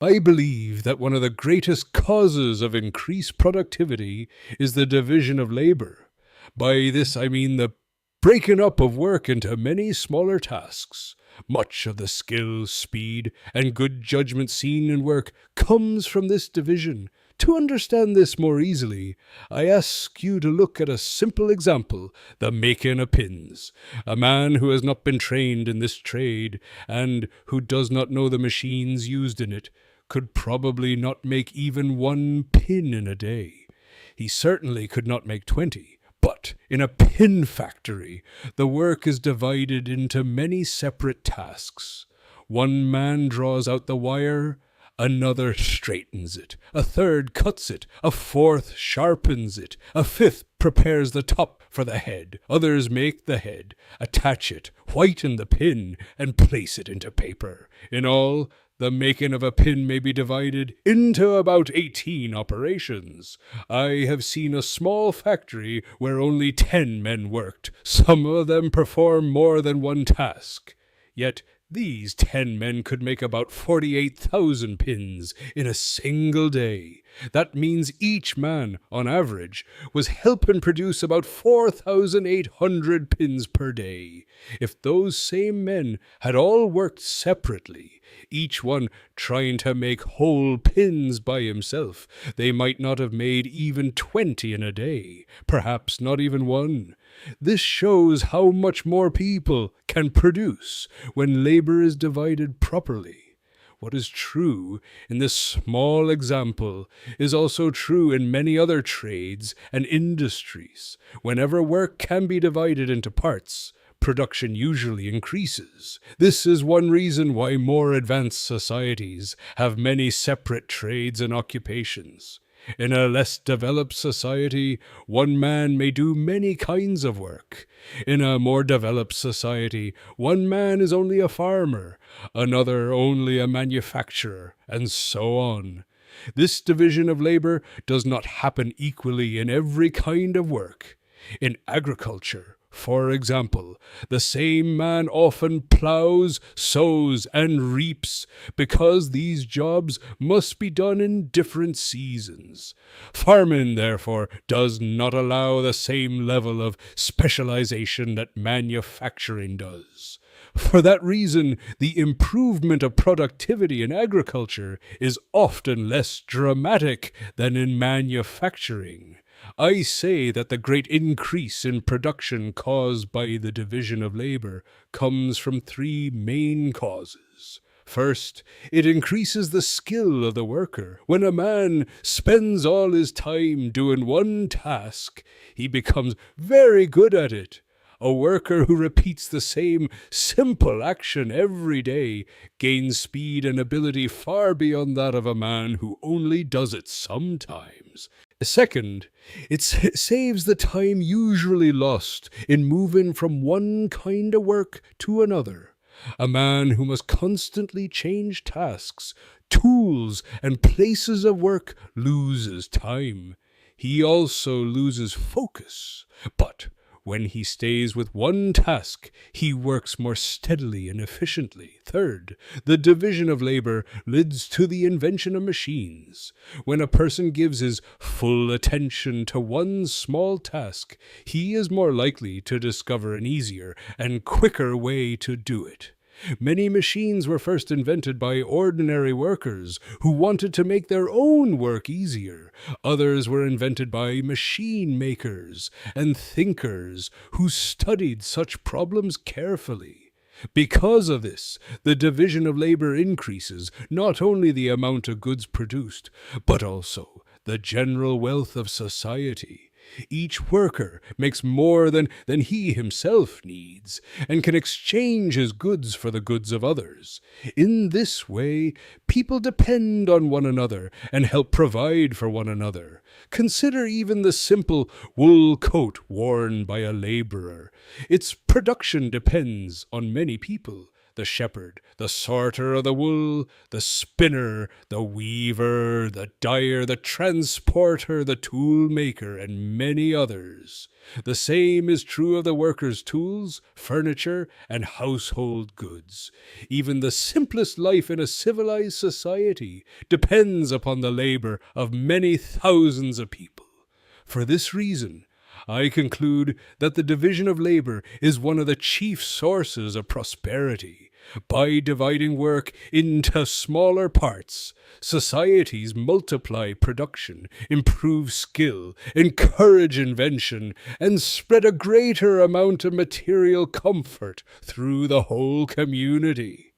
I believe that one of the greatest causes of increased productivity is the division of labor. By this I mean the breaking up of work into many smaller tasks. Much of the skill, speed, and good judgment seen in work comes from this division. To understand this more easily, I ask you to look at a simple example, the making of pins. A man who has not been trained in this trade, and who does not know the machines used in it, could probably not make even 1 pin in a day. He certainly could not make 20. But in a pin factory, the work is divided into many separate tasks. One man draws out the wire, another straightens it, a third cuts it, a fourth sharpens it, a fifth prepares the top for the head, others make the head, attach it, whiten the pin, and place it into paper. In all, the making of a pin may be divided into about 18 operations. I have seen a small factory where only 10 men worked. Some of them perform more than one task. Yet these 10 men could make about 48,000 pins in a single day. That means each man, on average, was helping produce about 4,800 pins per day. If those same men had all worked separately, each one trying to make whole pins by himself, they might not have made even 20 in a day, perhaps not even one. This shows how much more people can produce when labor is divided properly. What is true in this small example is also true in many other trades and industries. Whenever work can be divided into parts, production usually increases. This is one reason why more advanced societies have many separate trades and occupations. In a less developed society, one man may do many kinds of work. In a more developed society, one man is only a farmer, another only a manufacturer, and so on. This division of labor does not happen equally in every kind of work. In agriculture, for example, the same man often plows, sows, and reaps because these jobs must be done in different seasons. Farming, therefore, does not allow the same level of specialization that manufacturing does. For that reason, the improvement of productivity in agriculture is often less dramatic than in manufacturing. I say that the great increase in production caused by the division of labor comes from 3 main causes. First, it increases the skill of the worker. When a man spends all his time doing one task, he becomes very good at it. A worker who repeats the same simple action every day gains speed and ability far beyond that of a man who only does it sometimes. Second, it saves the time usually lost in moving from one kind of work to another. A man who must constantly change tasks, tools, and places of work loses time. He also loses focus. But when he stays with one task, he works more steadily and efficiently. Third, the division of labor leads to the invention of machines. When a person gives his full attention to one small task, he is more likely to discover an easier and quicker way to do it. Many machines were first invented by ordinary workers who wanted to make their own work easier. Others were invented by machine makers and thinkers who studied such problems carefully. Because of this, the division of labor increases not only the amount of goods produced, but also the general wealth of society. Each worker makes more than he himself needs, and can exchange his goods for the goods of others. In this way, people depend on one another and help provide for one another. Consider even the simple wool coat worn by a laborer. Its production depends on many people. the shepherd, the sorter of the wool, the spinner, the weaver, the dyer, the transporter, the tool maker, and many others. The same is true of the workers' tools, furniture, and household goods. Even the simplest life in a civilized society depends upon the labor of many thousands of people. For this reason, I conclude that the division of labor is one of the chief sources of prosperity. By dividing work into smaller parts, societies multiply production, improve skill, encourage invention, and spread a greater amount of material comfort through the whole community.